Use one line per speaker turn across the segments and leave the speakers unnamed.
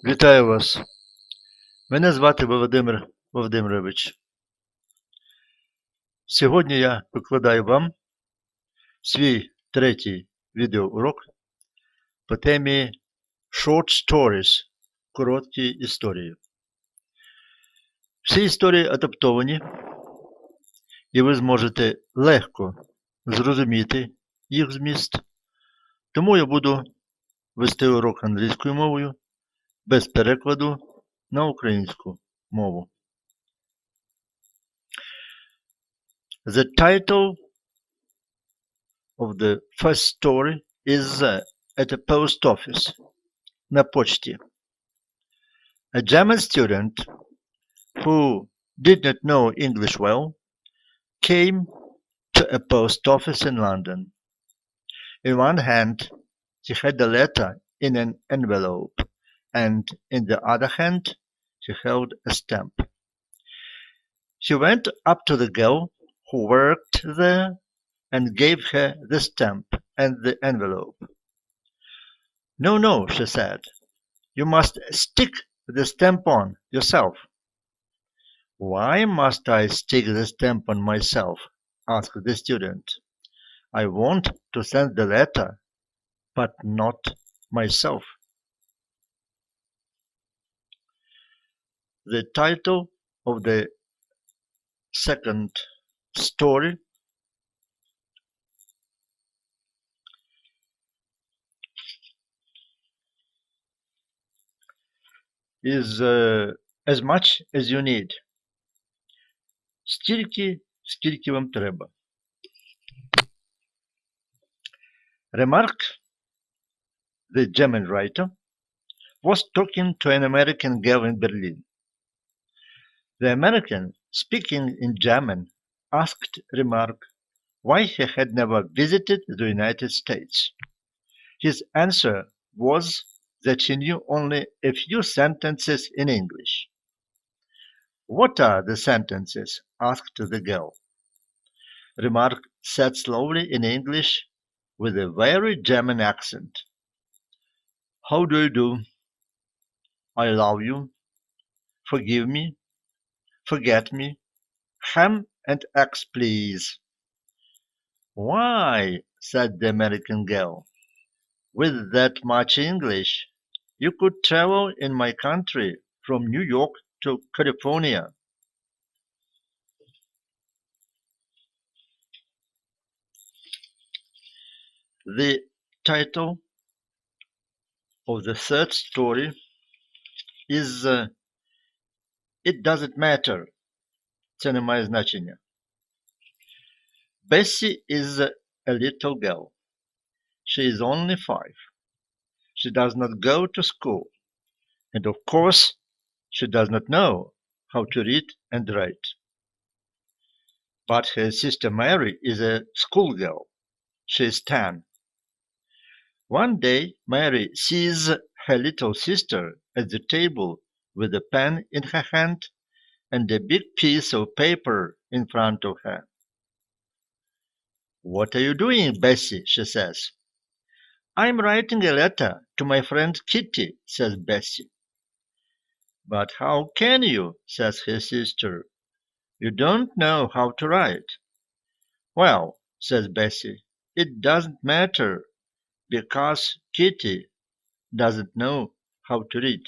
Вітаю вас. Мене звати Володимир Володимирович. Сьогодні я викладаю вам свій третій відеоурок по темі Short Stories – короткі історії. Всі історії адаптовані, і ви зможете легко зрозуміти їх зміст. Тому я буду вести урок англійською мовою без перекладу на українську мову. The title of the first story is at a post office. На почті. A German student who did not know English well came to a post office in London. In one hand, he had a letter in an envelope, and in the other hand, he held a stamp. He went up to the girl who worked there and gave her the stamp and the envelope. No, no, she said. You must stick the stamp on yourself. Why must I stick the stamp on myself? Asked the student. I want to send the letter, but not myself. The title of the second story is As much as you need. Стільки, скільки вам треба. Remark, the German writer, was talking to an American girl in Berlin. The American, speaking in German, asked Remark why he had never visited the United States. His answer was that he knew only a few sentences in English. What are the sentences? Asked the girl. Remark said slowly in English with a very German accent. How do you do? I love you. Forgive me. Forget me. Ham and eggs, please. Why? Said the American girl. With that much English, you could travel in my country from New York to California. The title of the third story is It doesn't matter. Це не має значення. Bessie is a little girl. She is only 5. She does not go to school. And of course, she does not know how to read and write. But her sister Mary is a schoolgirl. She is 10. One day, Mary sees her little sister at the table with a pen in her hand and a big piece of paper in front of her. What are you doing, Bessie? She says. I'm writing a letter to my friend Kitty, says Bessie. But how can you? Says her sister. You don't know how to write. Well, says Bessie, it doesn't matter because Kitty doesn't know how to read.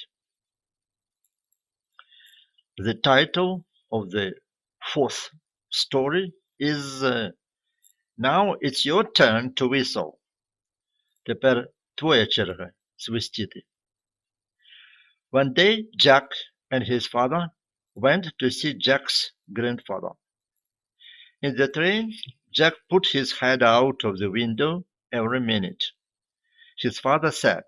The title of the fourth story is Now it's your turn to whistle. Тепер твоя черга свистіти. One day, Jack and his father went to see Jack's grandfather. In the train, Jack put his head out of the window every minute. His father said,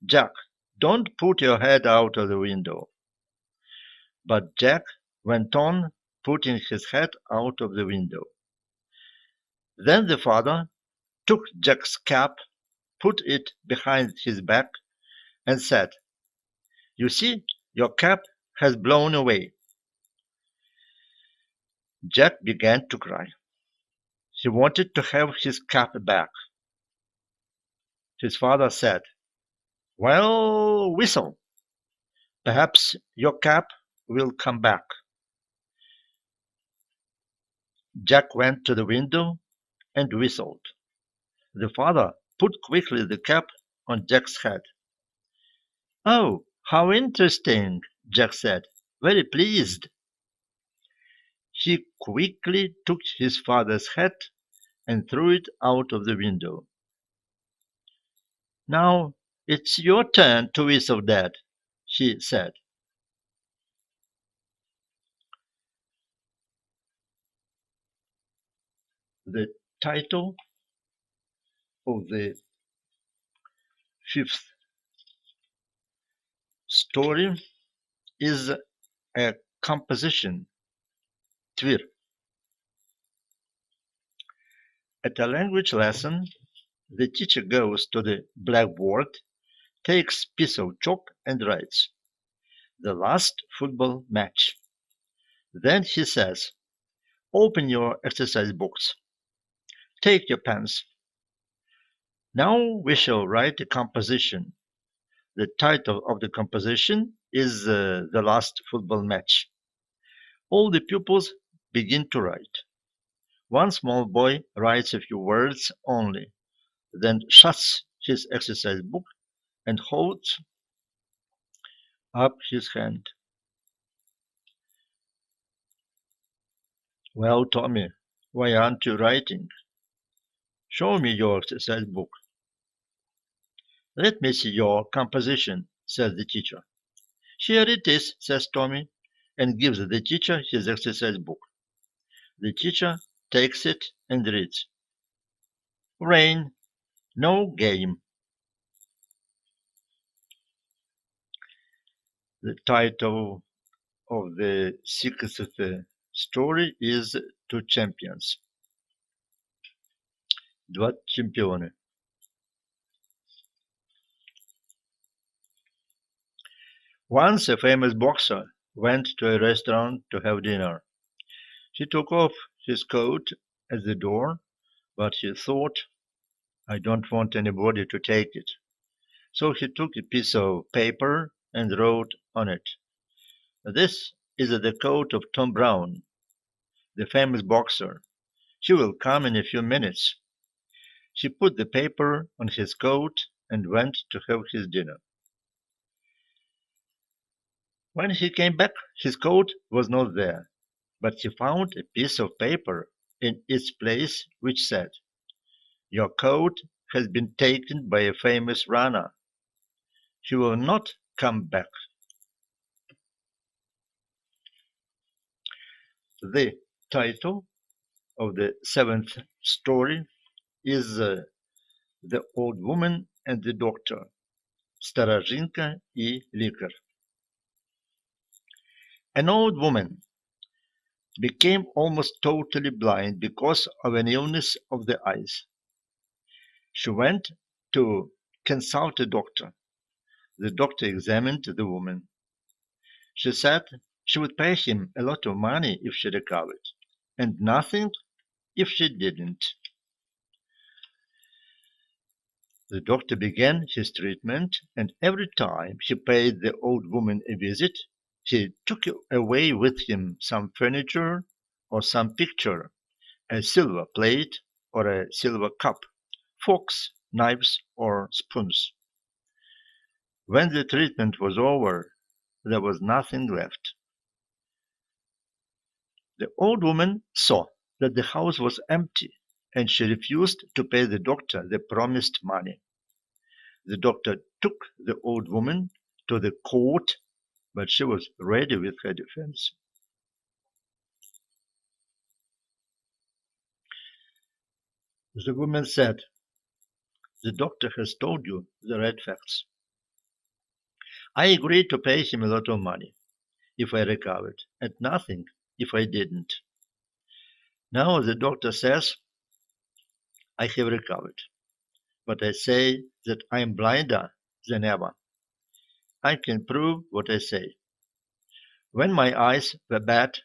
Jack, don't put your head out of the window. But Jack went on putting his head out of the window. Then the father took Jack's cap, put it behind his back, and said, You see, your cap has blown away. Jack began to cry. He wanted to have his cap back. His father said, Well, whistle. Perhaps your cap will come back. Jack went to the window and whistled. The father put quickly the cap on Jack's head. "Oh, how interesting," Jack said, very pleased. He quickly took his father's hat and threw it out of the window. "Now it's your turn to whistle, Dad," she said. The title of the fifth story is a composition, twir. At a language lesson, the teacher goes to the blackboard, takes a piece of chalk and writes, "The last football match." Then he says, "Open your exercise books. Take your pens. Now we shall write a composition. The title of the composition is The Last Football Match." All the pupils begin to write. One small boy writes a few words only, then shuts his exercise book and holds up his hand. "Well, Tommy, why aren't you writing? Show me your exercise book." "Let me see your composition," says the teacher. "Here it is," says Tommy, and gives the teacher his exercise book. The teacher takes it and reads, "Rain, no game." The title of the sixth story is Two Champions. Два чемпиона. Once a famous boxer went to a restaurant to have dinner. He took off his coat at the door, but he thought, "I don't want anybody to take it." So he took a piece of paper and wrote on it, "This is the coat of Tom Brown, the famous boxer. He will come in a few minutes." He put the paper on his coat and went to have his dinner. When he came back, his coat was not there, but he found a piece of paper in its place which said, "Your coat has been taken by a famous runner. He will not come back." The title of the seventh story is The Old Woman and the Doctor, Старожинка и лекарь. An old woman became almost totally blind because of an illness of the eyes. She went to consult a doctor. The doctor examined the woman. She said she would pay him a lot of money if she recovered, and nothing if she didn't. The doctor began his treatment, and every time he paid the old woman a visit, he took away with him some furniture or some picture, a silver plate or a silver cup, forks, knives, or spoons. When the treatment was over, there was nothing left. The old woman saw that the house was empty, and she refused to pay the doctor the promised money. The doctor took the old woman to the court, but she was ready with her defense. The woman said, "The doctor has told you the right facts. I agreed to pay him a lot of money if I recovered, and nothing if I didn't. Now the doctor says I have recovered, but I say that I am blinder than ever. I can prove what I say. When my eyes were bad,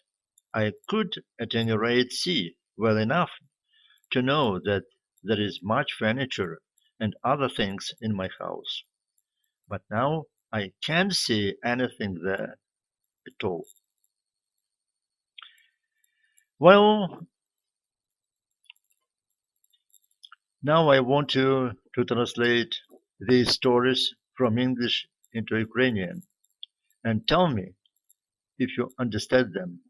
I could at any rate see well enough to know that there is much furniture and other things in my house. But now I can't see anything there at all. Well, now I want you to translate these stories from English into Ukrainian and tell me if you understand them.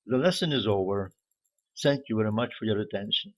The lesson is over. Thank you very much for your attention.